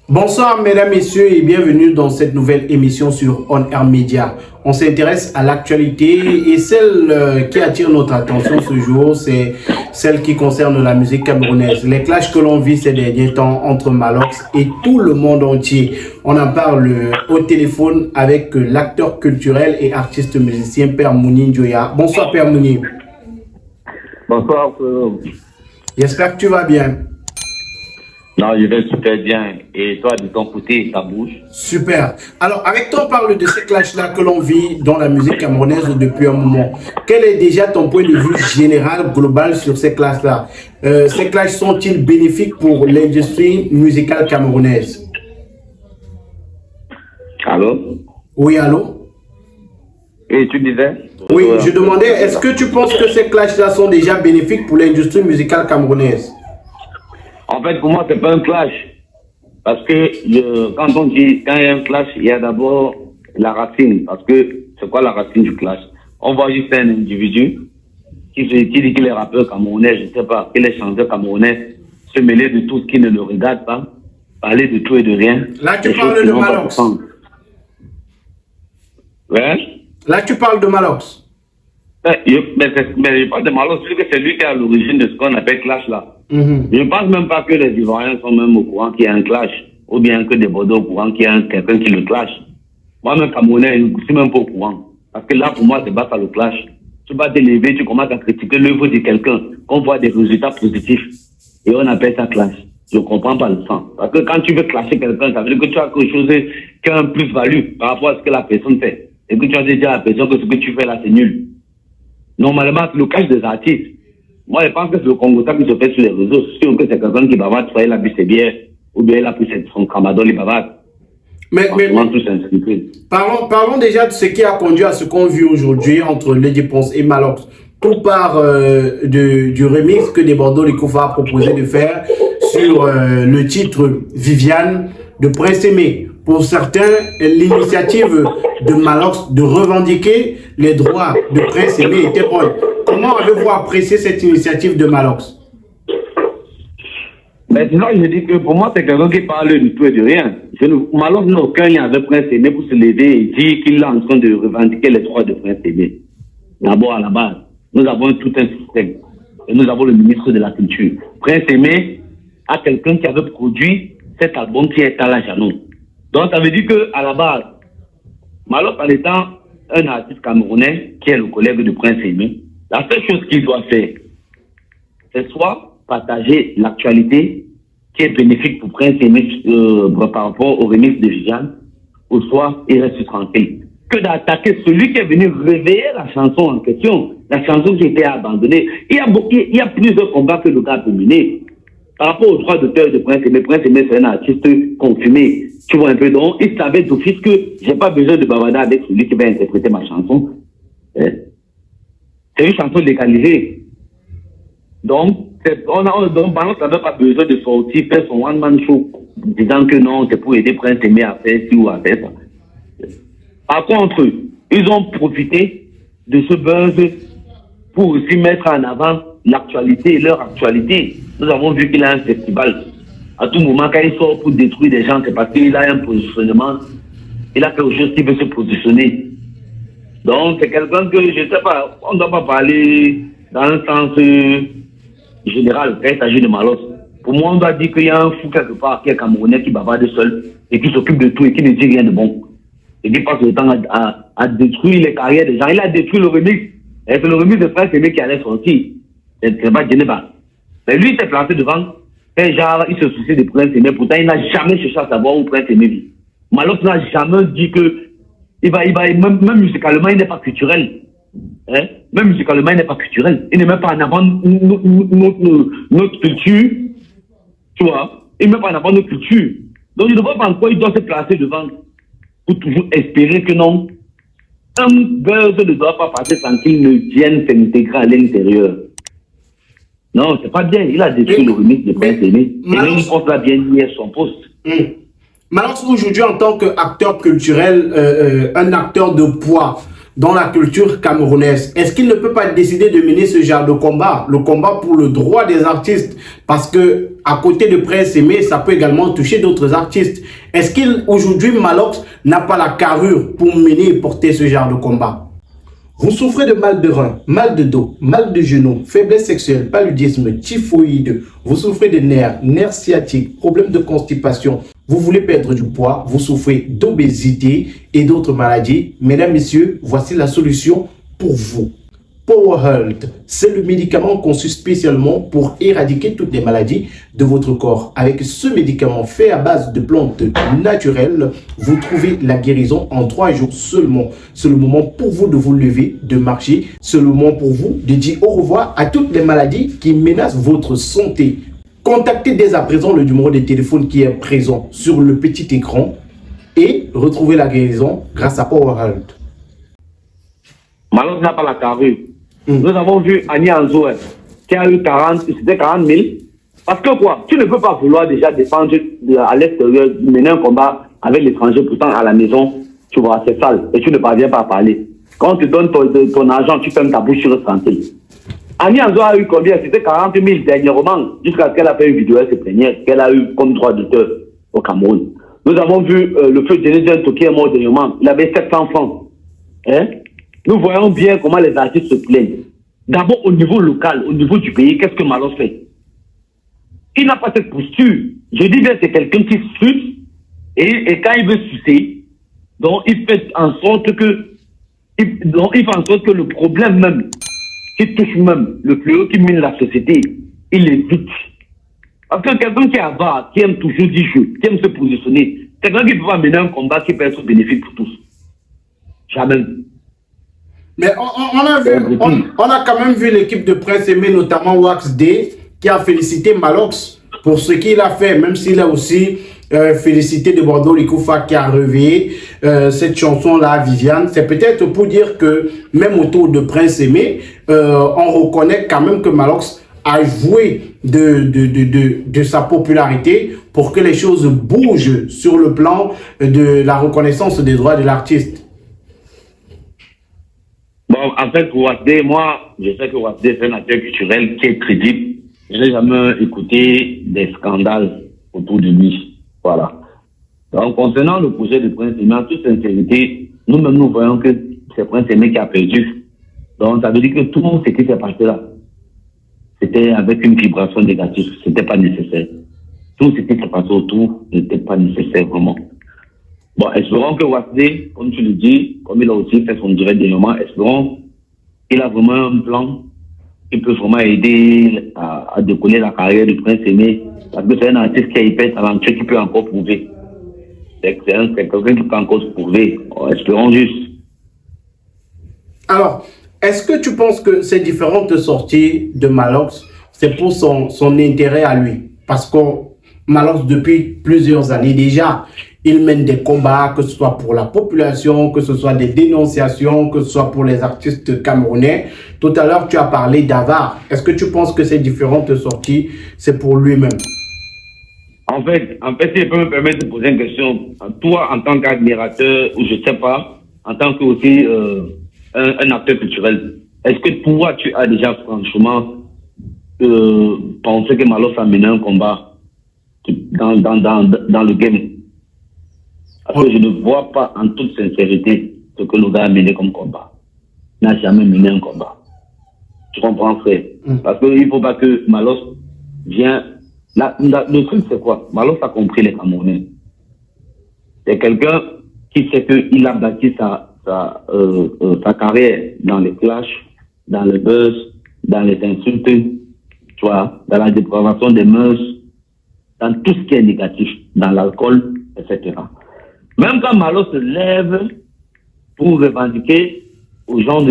Bonsoir mesdames, messieurs et bienvenue dans cette nouvelle émission sur On Air Media. On s'intéresse à l'actualité et celle qui attire notre attention ce jour, c'est celle qui concerne la musique camerounaise. Les clashs que l'on vit ces derniers temps entre Malox et tout le monde entier. On en parle au téléphone avec l'acteur culturel et artiste musicien Père Mouni Njoya. Bonsoir Père Mouni. Bonsoir. J'espère que tu vas bien. Non, je vais super bien. Et toi, de ton côté, ça bouge? Super. Alors, avec toi, on parle de ces clashs-là que l'on vit dans la musique camerounaise depuis un moment. Quel est déjà ton point de vue général, global sur ces clashs-là? Ces clashs sont-ils bénéfiques pour l'industrie musicale camerounaise? Allô? Oui, allô? Et tu disais? Oui, je demandais, est-ce que tu penses que ces clashs-là sont déjà bénéfiques pour l'industrie musicale camerounaise? En fait, pour moi, c'est pas un clash. Parce que quand on dit, quand il y a un clash, il y a d'abord la racine. Parce que c'est quoi la racine du clash? On voit juste un individu qui dit qu'il est rappeur camerounais, je ne sais pas, qu'il est chanteur camerounais, se mêler de tout ce qui ne le regarde pas, parler de tout et de rien. Là, tu parles de Malox. Ouais? Là, tu parles de Malox. Mais je parle de Malox, parce que c'est lui qui est à l'origine de ce qu'on appelle clash là. Je ne pense même pas que les Ivoiriens sont même au courant qu'il y a un clash, ou bien que des Bordeaux au courant qu'il y a quelqu'un qui le clash. Moi-même, Camerounais, je ne suis même pas au courant. Parce que là, pour moi, c'est pas ça le clash. Tu vas te lever, tu commences à critiquer l'œuvre de quelqu'un, qu'on voit des résultats positifs, et on appelle ça clash. Je ne comprends pas le sens. Parce que quand tu veux clasher quelqu'un, ça veut dire que tu as quelque chose qui a un plus-value par rapport à ce que la personne fait. Et que tu as déjà la personne que ce que tu fais là, c'est nul. Normalement, c'est le clash des artistes. Moi, je pense que c'est le Congo qui se fait sur les réseaux sociaux, que c'est quelqu'un qui bavard, soit il a bu ses bières, ou bien il a pris son tramadol, il bavard. Parlons déjà de ce qui a conduit à ce qu'on vit aujourd'hui entre Lady Ponce et Malox. Tout part du remix que des Bordeaux Likoufa a proposé de faire sur le titre Viviane de Prince Aimé. Pour certains, l'initiative de Malox de revendiquer les droits de Prince Aimé était bonne. Comment avez-vous apprécié cette initiative de Malox? Mais sinon, je dis que pour moi, c'est quelqu'un qui parle de tout et de rien. Malox n'a aucun lien avec Prince Aimé pour se lever et dire qu'il est en train de revendiquer les droits de Prince Aimé. D'abord, à la base, nous avons tout un système. Et nous avons le ministre de la Culture. Prince Aimé a quelqu'un qui avait produit cet album qui est à la Janou. Donc, ça veut dire qu'à la base, Malox, en étant un artiste camerounais qui est le collègue de Prince Aimé, la seule chose qu'il doit faire, c'est soit partager l'actualité qui est bénéfique pour Prince Aimé par rapport au remix de Viviane, ou soit il reste tranquille. Que d'attaquer celui qui est venu réveiller la chanson en question, la chanson qui était abandonnée. Il y a plusieurs combats que le gars a pu mener. Par rapport aux droits d'auteur de Prince Aimé, c'est un artiste confirmé. Tu vois un peu, donc il savait d'office que j'ai pas besoin de bavarder avec celui qui va interpréter ma chanson. C'est une chanson légalisée. Donc, Balance n'avait pas besoin de sortir, faire son one-man show, disant que non, c'est pour aider Prince Aimé à faire ci ou à faire ça. Par contre, ils ont profité de ce buzz pour aussi mettre en avant l'actualité et leur actualité. Nous avons vu qu'il a un festival. À tout moment, quand il sort pour détruire des gens, c'est parce qu'il a un positionnement. Il a quelque chose qui veut se positionner. Donc, c'est quelqu'un que, je ne sais pas, on ne doit pas parler dans un sens général quand il s'agit de Malox. Pour moi, on doit dire qu'il y a un fou quelque part qui est camerounais, qui bavarde seul et qui s'occupe de tout et qui ne dit rien de bon. Et qui passe le temps à détruire les carrières des gens. Il a détruit le remix. Et c'est le remix de Prince Aimé qui allait sortir. C'est pas Geneva. Mais lui, il s'est placé devant. Et genre, il se soucie de Prince Aimé. Pourtant, il n'a jamais cherché à savoir où Prince Aimé vit. Malox n'a jamais dit que même musicalement, il n'est pas culturel. Hein? Même musicalement, il n'est pas culturel. Il ne met pas en avant notre culture. Tu vois? Il ne met pas en avant notre culture. Donc, je ne vois pas en quoi il doit se placer devant pour toujours espérer que non. Un buzz ne doit pas passer sans qu'il ne vienne s'intégrer à l'intérieur. Non, c'est pas bien. Il a détruit le remix de Prince Aimé. Et même, il pense là bien lié son poste. Malox, aujourd'hui, en tant qu'acteur culturel, un acteur de poids, dans la culture camerounaise. Est-ce qu'il ne peut pas décider de mener ce genre de combat, le combat pour le droit des artistes? Parce que à côté de Prince Aimé, ça peut également toucher d'autres artistes. Est-ce qu'aujourd'hui, Malox n'a pas la carrure pour mener et porter ce genre de combat? Vous souffrez de mal de rein, mal de dos, mal de genoux, faiblesse sexuelle, paludisme, typhoïde, vous souffrez de nerfs sciatiques, problèmes de constipation, vous voulez perdre du poids, vous souffrez d'obésité et d'autres maladies. Mesdames, messieurs, voici la solution pour vous. Power Health, c'est le médicament conçu spécialement pour éradiquer toutes les maladies de votre corps. Avec ce médicament fait à base de plantes naturelles, vous trouvez la guérison en 3 jours seulement. C'est le moment pour vous de vous lever, de marcher. C'est le moment pour vous de dire au revoir à toutes les maladies qui menacent votre santé. Contactez dès à présent le numéro de téléphone qui est présent sur le petit écran et retrouvez la guérison grâce à Power Health. Malox n'a pas la carrure. Nous avons vu Annie Anzo qui a eu 40 000. Parce que quoi, tu ne peux pas vouloir déjà défendre à l'extérieur, mener un combat avec l'étranger, pourtant à la maison, tu vois, c'est sale et tu ne parviens pas à parler. Quand tu donnes ton argent, tu fermes ta bouche sur le santé. Annie Anzo a eu combien? C'était 40 000 dernièrement, jusqu'à ce qu'elle a fait une vidéo, elle se plaignait, qu'elle a eu comme droit d'auteur au Cameroun. Nous avons vu le feu de Dennis qui est mort dernièrement, il avait 700 francs. Hein? Nous voyons bien comment les artistes se plaignent. D'abord, au niveau local, au niveau du pays, qu'est-ce que Malox fait? Il n'a pas cette posture. Je dis bien, c'est quelqu'un qui suce, et quand il veut sucer, donc il fait en sorte que, le problème même, qui touche même le fléau qui mine la société, il évite. Parce que quelqu'un qui est avare, qui aime toujours dire jeu, qui aime se positionner, quelqu'un qui peut pas mener un combat qui peut être bénéfique pour tous. Jamais. Mais on a quand même vu l'équipe de Prince Aimé, notamment Wax D, qui a félicité Malox pour ce qu'il a fait, même s'il a aussi félicité de Bordeaux Likoufa qui a réveillé cette chanson-là à Viviane. C'est peut-être pour dire que même autour de Prince Aimé, on reconnaît quand même que Malox a joué de sa popularité pour que les choses bougent sur le plan de la reconnaissance des droits de l'artiste. Bon, en fait, Wasdé, moi, je sais que Wasdé, c'est un acteur culturel qui est crédible. Je n'ai jamais écouté des scandales autour de lui. Voilà. Donc, concernant le projet de Prince Aimé, en toute sincérité, nous-mêmes, nous voyons que c'est Prince Aimé qui a perdu. Donc, ça veut dire que tout ce qui s'est passé là, c'était avec une vibration négative. C'était pas nécessaire. Tout ce qui s'est passé autour n'était pas nécessaire, vraiment. Bon, espérons que Wasdé, comme tu le dis, comme il a aussi fait son direct dernièrement, espérons qu'il a vraiment un plan qui peut vraiment aider à décoller la carrière du Prince Aimé. Parce que c'est un artiste qui est hyper talentueux, qui peut encore prouver. C'est quelqu'un qui peut encore se prouver. Espérons juste. Alors, est-ce que tu penses que ces différentes sorties de Malox, c'est pour son intérêt à lui? Parce que Malox, depuis plusieurs années déjà, il mène des combats, que ce soit pour la population, que ce soit des dénonciations, que ce soit pour les artistes camerounais. Tout à l'heure, tu as parlé d'avare. Est-ce que tu penses que ces différentes sorties, c'est pour lui-même? En fait, si je peux me permettre de poser une question, toi, en tant qu'admirateur, ou je ne sais pas, en tant que aussi un acteur culturel, est-ce que toi, tu as déjà franchement pensé que Malox a mené un combat dans le game? Parce que je ne vois pas en toute sincérité ce que le gars a mené comme combat. Il n'a jamais mené un combat. Tu comprends, frère? Parce qu'il ne faut pas que Malox vienne. Le truc, c'est quoi? Malox a compris les Camerounais. C'est quelqu'un qui sait qu'il a bâti sa carrière dans les clashs, dans le buzz, dans les insultes, tu vois, dans la dépravation des mœurs, dans tout ce qui est négatif, dans l'alcool, etc. Même quand Malox se lève pour revendiquer aux gens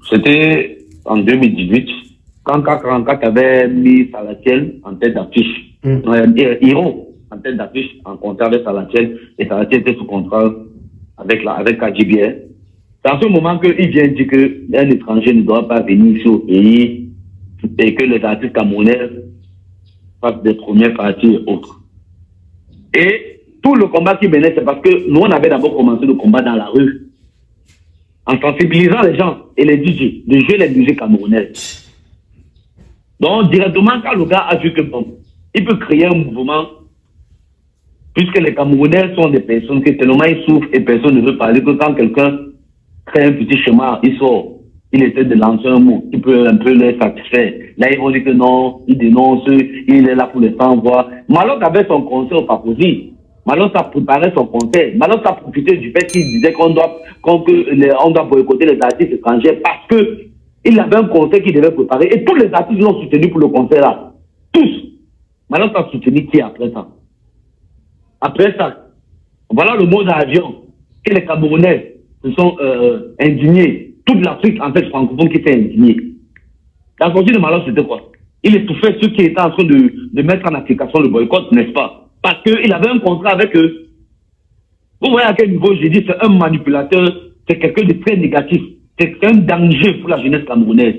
c'était en 2018, quand K44 avait mis Salatiel en tête d'affiche, Hiro en tête d'affiche en contrat avec Salatiel, et Salatiel était sous contrat avec KGBR. C'est en ce moment qu'il vient dire qu'un étranger ne doit pas venir ici au pays et que les artistes camerounais fassent des premières parties et autres. Et tout le combat qui menait, c'est parce que nous, on avait d'abord commencé le combat dans la rue, en sensibilisant les gens et les DJ de jouer les musiques camerounaises. Donc, directement, quand le gars a vu que bon, il peut créer un mouvement, puisque les Camerounais sont des personnes qui tellement ils souffrent et personne ne veut parler, que quand quelqu'un crée un petit chemin, il sort, il essaie de lancer un mot qui peut un peu les satisfaire. Là, ils vont dire que non, il dénonce, il est là pour les sans-voix. Malot avait son conseil au Paposi. Malot a préparé son conseil. Malot a profité du fait qu'il disait qu'on doit boycotter les artistes étrangers parce que il avait un conseil qu'il devait préparer et tous les artistes l'ont soutenu pour le conseil là. Tous. Malot a soutenu qui après ça? Après ça, voilà le mot d'avion que les Camerounais se sont indignés. Toute l'Afrique, en fait, francophone qui s'est indignée. La sortie de Malot, c'était quoi? Il étouffait ceux qui étaient en train de mettre en application le boycott, n'est-ce pas? Parce qu'il avait un contrat avec eux. Vous voyez à quel niveau j'ai dit, c'est un manipulateur, c'est quelqu'un de très négatif. C'est un danger pour la jeunesse camerounaise.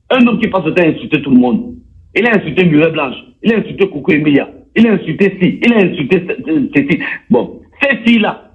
Un homme qui passe le temps à insulter tout le monde. Il a insulté Muret Blanche, il a insulté Coco Emilia, il a insulté ci, il a insulté ceci. Bon, ces filles-là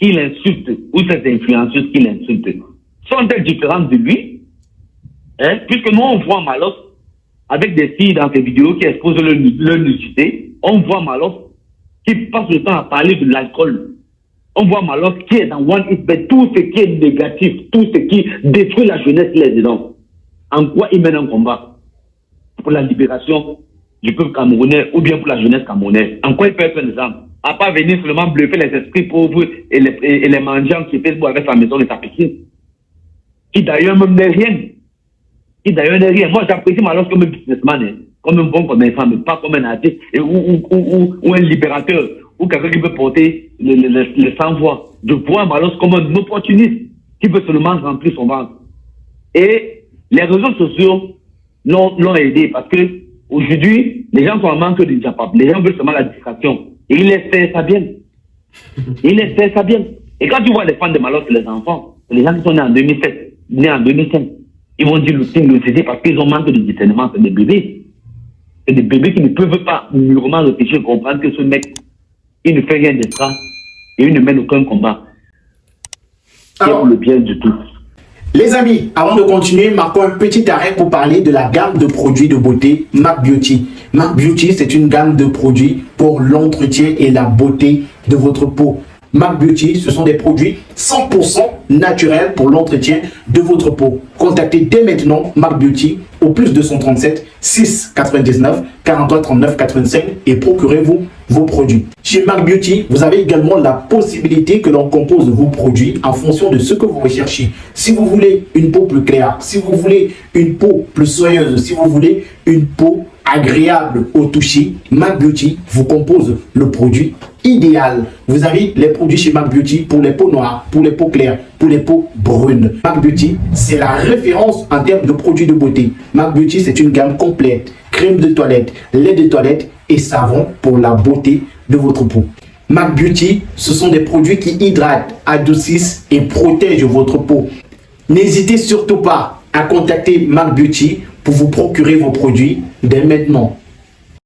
qu'il insulte, ou ces influenceuses qu'il insulte, sont-elles différentes de lui? Hein? Puisque nous, on voit Malos avec des filles dans ses vidéos qui exposent leur nudité. On voit Malos qui passe le temps à parler de l'alcool. On voit Malos qui est dans One Hit Bed, tout ce qui est négatif, tout ce qui détruit la jeunesse là-dedans. En quoi il mène un combat? Pour la libération du peuple camerounais ou bien pour la jeunesse camerounaise. En quoi il peut être un exemple? À part venir seulement bluffer les esprits pauvres et les mendiants qui fait avec sa maison de sa piscine. Qui d'ailleurs même n'est rien. Qui d'ailleurs n'est rien. Moi j'apprécie Malos comme un businessman, hein, comme un bon commerçant, mais pas comme un artiste ou un libérateur, ou quelqu'un qui peut porter les sans-voix. Je vois Malos comme un opportuniste qui peut seulement remplir son ventre. Et les réseaux sociaux l'ont aidé parce que aujourd'hui, les gens sont en manque de diapap. Les gens veulent seulement la distraction. Et il laisse faire ça bien. Il laisse faire ça bien. Et quand tu vois les fans de Malos, les enfants, les gens qui sont nés en 2007, nés en 2005, ils vont dire le CD parce qu'ils ont manque de discernement. C'est des bébés. C'est des bébés qui ne peuvent pas mûrement réfléchir et comprendre que ce mec, il ne fait rien d'extra et il ne mène aucun combat. C'est pour le bien du tout. Les amis, avant de continuer, marquons un petit arrêt pour parler de la gamme de produits de beauté MAC Beauty. MAC Beauty, c'est une gamme de produits pour l'entretien et la beauté de votre peau. MAC Beauty, ce sont des produits 100% naturels pour l'entretien de votre peau. Contactez dès maintenant MAC Beauty au plus 237 6 99 43 39 85 et procurez-vous vos produits. Chez MAC Beauty, vous avez également la possibilité que l'on compose vos produits en fonction de ce que vous recherchez. Si vous voulez une peau plus claire, si vous voulez une peau plus soyeuse, si vous voulez une peau agréable au toucher, MAC Beauty vous compose le produit idéal. Vous avez les produits chez MAC Beauty pour les peaux noires, pour les peaux claires, pour les peaux brunes. MAC Beauty, c'est la référence en termes de produits de beauté. MAC Beauty, c'est une gamme complète. Crème de toilette, lait de toilette et savon pour la beauté de votre peau. MAC Beauty, ce sont des produits qui hydratent, adoucissent et protègent votre peau. N'hésitez surtout pas à contacter MAC Beauty pour vous procurer vos produits dès maintenant.